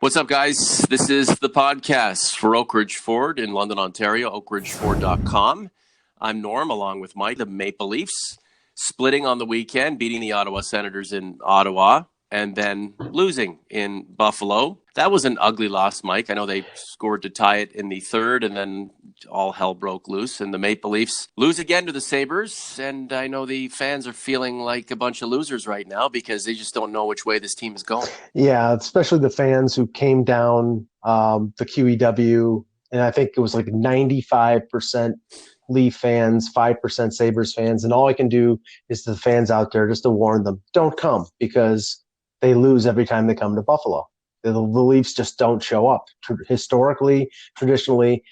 What's up, guys? This is the podcast for Oak Ridge Ford in London, Ontario, oakridgeford.com. I'm Norm, along with Mike. The Maple Leafs splitting on the weekend, beating the Ottawa Senators in Ottawa, and then losing in Buffalo. That was an ugly loss, Mike. I know they scored to tie it in the third, and then all hell broke loose, and the Maple Leafs lose again to the Sabres. And I know the fans are feeling like a bunch of losers right now because they just don't know which way this team is going. Yeah, especially the fans who came down the QEW, and I think it was like 95% Leaf fans, 5% Sabres fans. And all I can do is to the fans out there just to warn them, don't come, because they lose every time they come to Buffalo. The Leafs just don't show up. Historically, traditionally,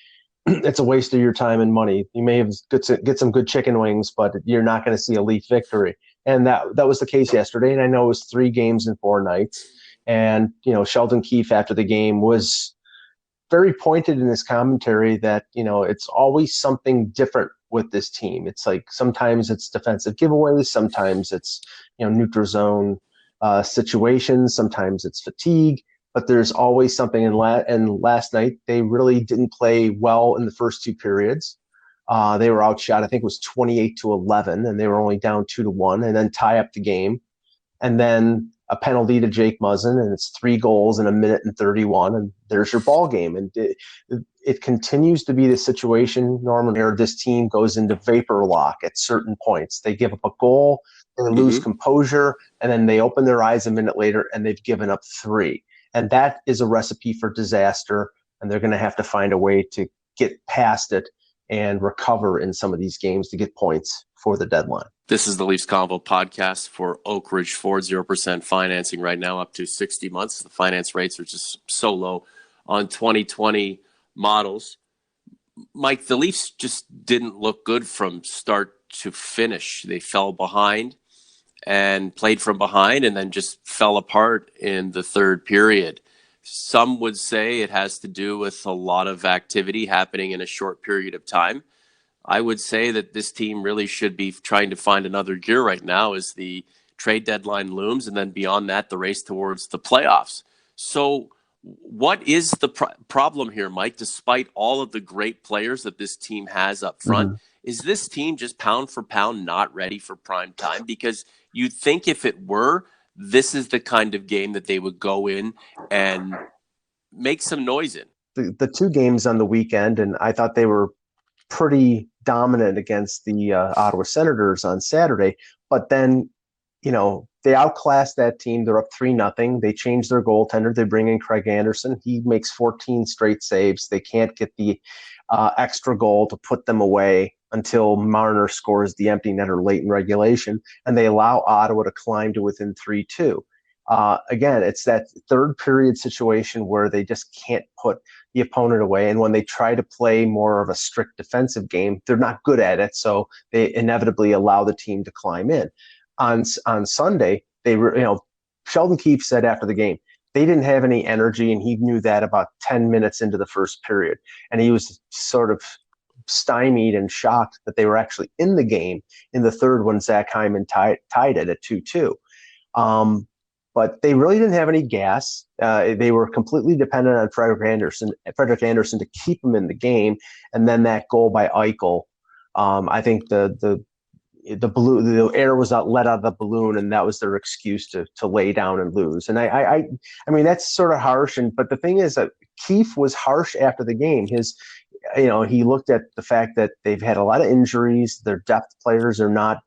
it's a waste of your time and money. You may have get some good chicken wings, but you're not going to see a Leaf victory. And that was the case yesterday. And I know it was 3 games in 4 nights. And, Sheldon Keefe after the game was very pointed in his commentary that, it's always something different with this team. It's like sometimes it's defensive giveaways, sometimes it's, neutral zone situations, sometimes it's fatigue, but there's always something. And last night, they really didn't play well in the first 2 periods. They were outshot, I think it was 28-11, and they were only down 2-1, and then tie up the game. And then a penalty to Jake Muzzin, and it's 3 goals in 1:31, and there's your ball game. And it continues to be the situation, Norman, where this team goes into vapor lock at certain points. They give up a goal, they lose composure, and then they open their eyes a minute later, and they've given up 3. And that is a recipe for disaster, and they're going to have to find a way to get past it and recover in some of these games to get points for the deadline. This is the Leafs Convo podcast for Oak Ridge Ford, 0% financing right now up to 60 months. The finance rates are just so low on 2020 models. Mike, the Leafs just didn't look good from start to finish. They fell behind and played from behind and then just fell apart in the third period. Some would say it has to do with a lot of activity happening in a short period of time. I would say that this team really should be trying to find another gear right now as the trade deadline looms, and then beyond that, the race towards the playoffs. So what is the problem here, Mike, despite all of the great players that this team has up front? Is this team just pound for pound not ready for prime time? Because you'd think if it were, this is the kind of game that they would go in and make some noise in. The 2 games on the weekend, and I thought they were pretty dominant against the Ottawa Senators on Saturday. But then, they outclassed that team. They're up 3-0. They changed their goaltender. They bring in Craig Anderson. He makes 14 straight saves. They can't get the extra goal to put them away until Marner scores the empty netter late in regulation, and they allow Ottawa to climb to within 3-2. Again, it's that third period situation where they just can't put the opponent away. And when they try to play more of a strict defensive game, they're not good at it. So they inevitably allow the team to climb in. On Sunday, Sheldon Keefe said after the game, they didn't have any energy, and he knew that about 10 minutes into the first period. And he was sort of stymied and shocked that they were actually in the game in the third when Zach Hyman tied it at 2-2. But they really didn't have any gas. They were completely dependent on Frederik Anderson to keep them in the game. And then that goal by Eichel, I think the air was not let out of the balloon, and that was their excuse to lay down and lose. And I mean, that's sort of harsh. But the thing is that Keefe was harsh after the game. He looked at the fact that they've had a lot of injuries. Their depth players are not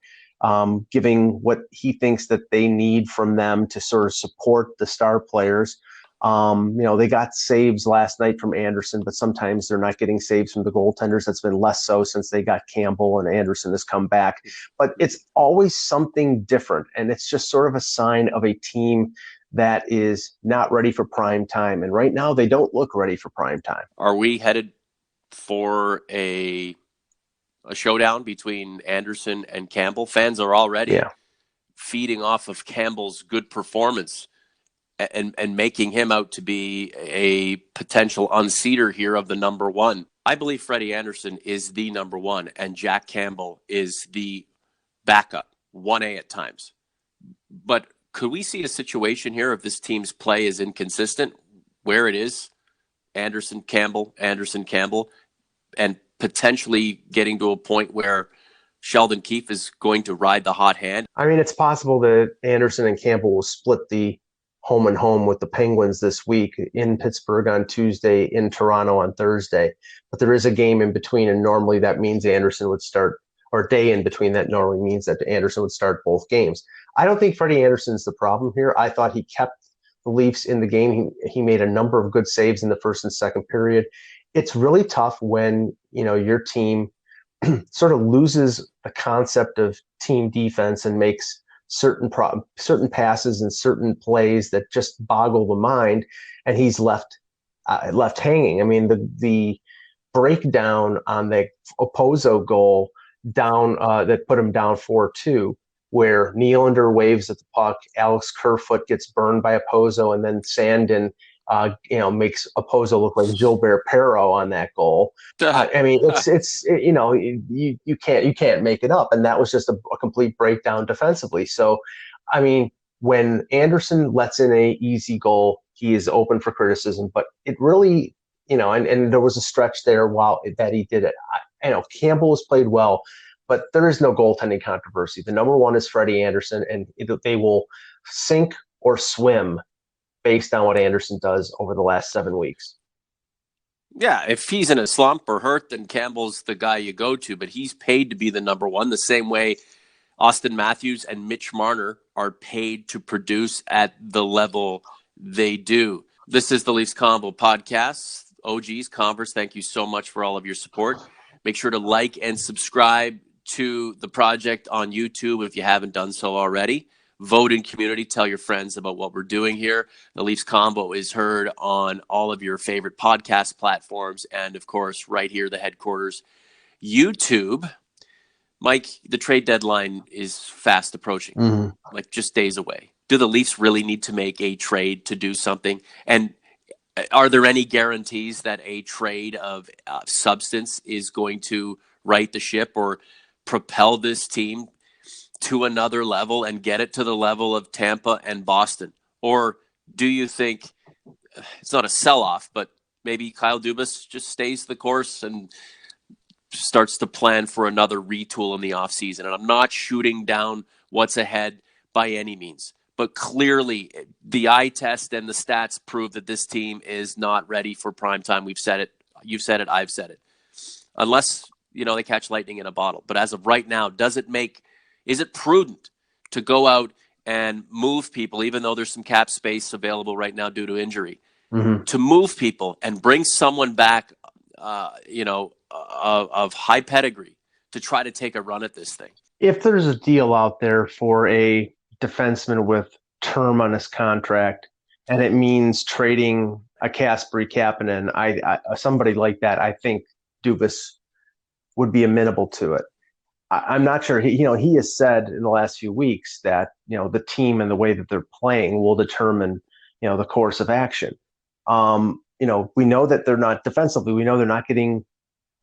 giving what he thinks that they need from them to sort of support the star players. They got saves last night from Anderson, but sometimes they're not getting saves from the goaltenders. That's been less so since they got Campbell, and Anderson has come back. But it's always something different, and it's just sort of a sign of a team that is not ready for prime time. And right now, they don't look ready for prime time. Are we headed for a showdown between Anderson and Campbell? Fans are already feeding off of Campbell's good performance and making him out to be a potential unseater here of the number 1. I believe Freddie Anderson is the number 1, and Jack Campbell is the backup, 1A at times. But could we see a situation here if this team's play is inconsistent where it is, Anderson, Campbell, and potentially getting to a point where Sheldon Keefe is going to ride the hot hand? I mean, it's possible that Anderson and Campbell will split the home and home with the Penguins this week, in Pittsburgh on Tuesday, in Toronto on Thursday. But there is a game in between, and normally that means Anderson would start, or a day in between that normally means that Anderson would start both games. I don't think Freddie Anderson's the problem here. I thought he kept the Leafs in the game. He made a number of good saves in the first and second period. It's really tough when, your team sort of loses the concept of team defense and makes certain passes and certain plays that just boggle the mind, and he's left hanging. I mean, the breakdown on the Opposo goal down that put him down 4-2, where Nylander waves at the puck, Alex Kerfoot gets burned by Opposo, and then Sandin makes Opposo look like Gilbert Perreault on that goal. I mean, you can't make it up, and that was just a complete breakdown defensively. So, I mean, when Anderson lets in a easy goal, he is open for criticism. But it really, and there was a stretch there that he did it. I know Campbell has played well, but there is no goaltending controversy. The number one is Freddie Anderson, and they will sink or swim based on what Anderson does over the last 7 weeks. Yeah, if he's in a slump or hurt, then Campbell's the guy you go to, but he's paid to be the number one, the same way Austin Matthews and Mitch Marner are paid to produce at the level they do. This is the Leafs Convo podcast. OGs, Converse, thank you so much for all of your support. Make sure to like and subscribe to the project on YouTube if you haven't done so already. Vote in community. Tell your friends about what we're doing here. The Leafs Convo is heard on all of your favorite podcast platforms and, of course, right here, the headquarters, YouTube. Mike, the trade deadline is fast approaching, like just days away. Do the Leafs really need to make a trade to do something? And are there any guarantees that a trade of substance is going to right the ship or propel this team to another level and get it to the level of Tampa and Boston? Or do you think it's not a sell-off, but maybe Kyle Dubas just stays the course and starts to plan for another retool in the offseason? And I'm not shooting down what's ahead by any means, but clearly the eye test and the stats prove that this team is not ready for prime time. We've said it. You've said it. I've said it. Unless, they catch lightning in a bottle. But as of right now, is it prudent to go out and move people, even though there's some cap space available right now due to injury, to move people and bring someone back, of high pedigree to try to take a run at this thing? If there's a deal out there for a defenseman with term on his contract, and it means trading a Kasperi Kapanen, somebody like that, I think Dubas would be amenable to it. I'm not sure. He has said in the last few weeks that, the team and the way that they're playing will determine, the course of action. We know that they're not defensively. We know they're not getting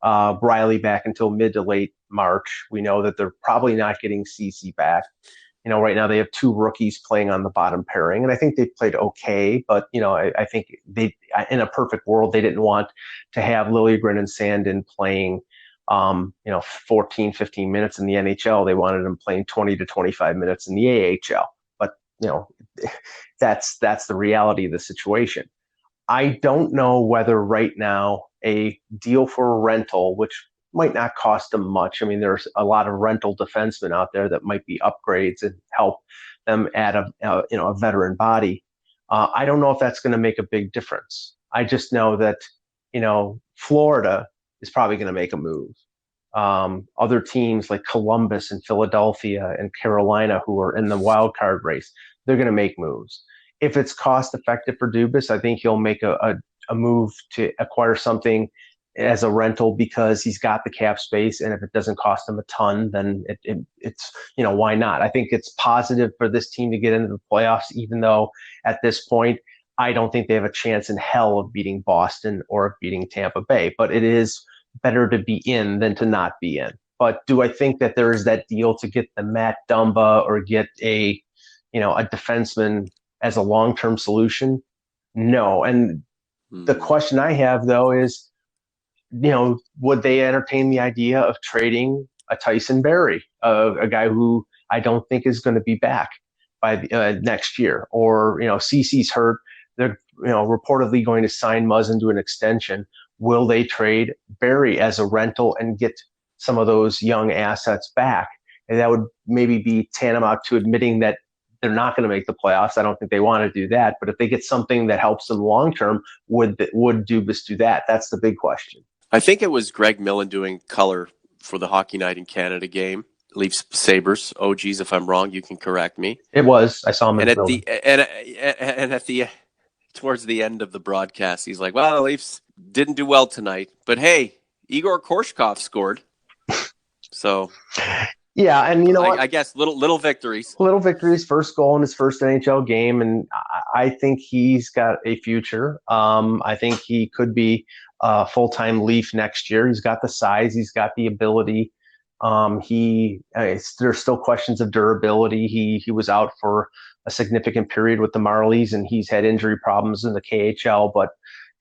Briley back until mid to late March. We know that they're probably not getting CC back. Right now they have two rookies playing on the bottom pairing, and I think they've played okay. But, I think in a perfect world, they didn't want to have Liljegren and Sandin playing 14, 15 minutes in the NHL. They wanted them playing 20 to 25 minutes in the AHL. But, that's the reality of the situation. I don't know whether right now a deal for a rental, which might not cost them much. I mean, there's a lot of rental defensemen out there that might be upgrades and help them add a veteran body. I don't know if that's going to make a big difference. I just know that, Florida is probably going to make a move. Other teams like Columbus and Philadelphia and Carolina, who are in the wild card race, they're going to make moves. If it's cost effective for Dubas, I think he'll make a move to acquire something as a rental because he's got the cap space, and if it doesn't cost him a ton, then it's why not? I think it's positive for this team to get into the playoffs, even though at this point I don't think they have a chance in hell of beating Boston or of beating Tampa Bay. But it is better to be in than to not be in. But do I think that there is that deal to get the Matt Dumba or get a defenseman as a long-term solution? No. And The question I have, though, is, would they entertain the idea of trading a Tyson Berry, a guy who I don't think is going to be back by next year? Or, CC's hurt. They're, reportedly going to sign Muzzin to an extension. Will they trade Berry as a rental and get some of those young assets back? And that would maybe be tantamount to admitting that they're not going to make the playoffs. I don't think they want to do that. But if they get something that helps them long term, would Dubas do that? That's the big question. I think it was Greg Millen doing color for the Hockey Night in Canada game. Leafs Sabres. Oh, geez, if I'm wrong, you can correct me. It was. I saw him. And at the towards the end of the broadcast, he's like, "Well, the Leafs didn't do well tonight, but hey, Igor Korsakoff scored." So, yeah, and I guess little victories. Little victories. First goal in his first NHL game, and I think he's got a future. I think he could be a full-time Leaf next year. He's got the size. He's got the ability. There's still questions of durability. He was out for a significant period with the Marlies, and he's had injury problems in the KHL. But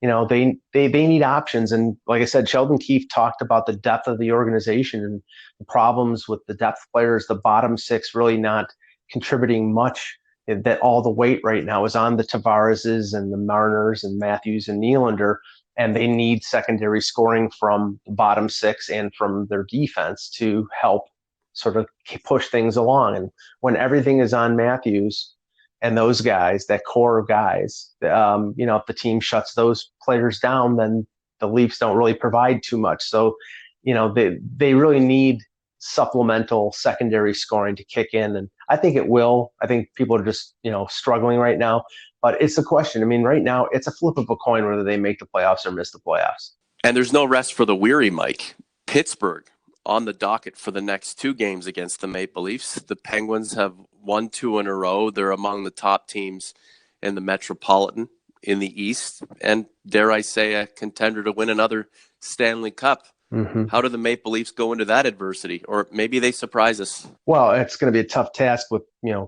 they need options. And like I said, Sheldon Keefe talked about the depth of the organization and the problems with the depth players, the bottom six really not contributing much. That all the weight right now is on the Tavareses and the Marners and Matthews and Nylander, and they need secondary scoring from the bottom six and from their defense to help sort of push things along. And when everything is on Matthews and those guys, that core of guys, if the team shuts those players down, then the Leafs don't really provide too much. So, they really need supplemental secondary scoring to kick in. And I think it will. I think people are just, struggling right now. But it's a question. I mean, right now, it's a flip of a coin whether they make the playoffs or miss the playoffs. And there's no rest for the weary, Mike. Pittsburgh on the docket for the next two games against the Maple Leafs. The Penguins have won 2 in a row. They're among the top teams in the Metropolitan in the East. And dare I say, a contender to win another Stanley Cup. Mm-hmm. How do the Maple Leafs go into that adversity? Or maybe they surprise us. Well, it's going to be a tough task with,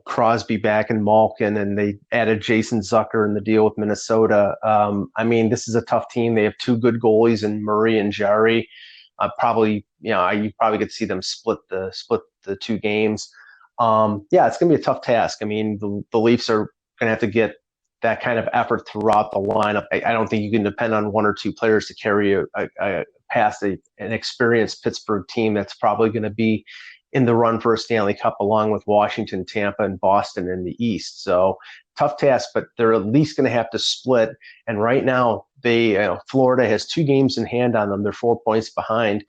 Crosby back and Malkin, and they added Jason Zucker in the deal with Minnesota. This is a tough team. They have 2 good goalies in Murray and Jarry. You probably could see them split the 2 games. It's going to be a tough task. I mean, the Leafs are going to have to get that kind of effort throughout the lineup. I don't think you can depend on 1 or 2 players to carry past an experienced Pittsburgh team that's probably going to be in the run for a Stanley Cup along with Washington, Tampa, and Boston in the East. So tough task, but they're at least going to have to split. And right now, Florida has 2 games in hand on them. They're 4 points behind.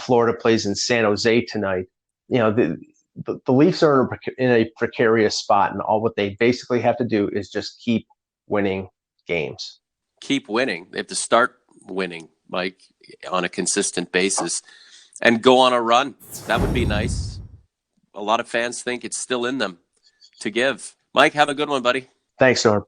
Florida plays in San Jose tonight. The Leafs are in a precarious spot, and all what they basically have to do is just keep winning games. Keep winning. They have to start winning, Mike, on a consistent basis and go on a run. That would be nice. A lot of fans think it's still in them to give. Mike, have a good one, buddy. Thanks, Norm.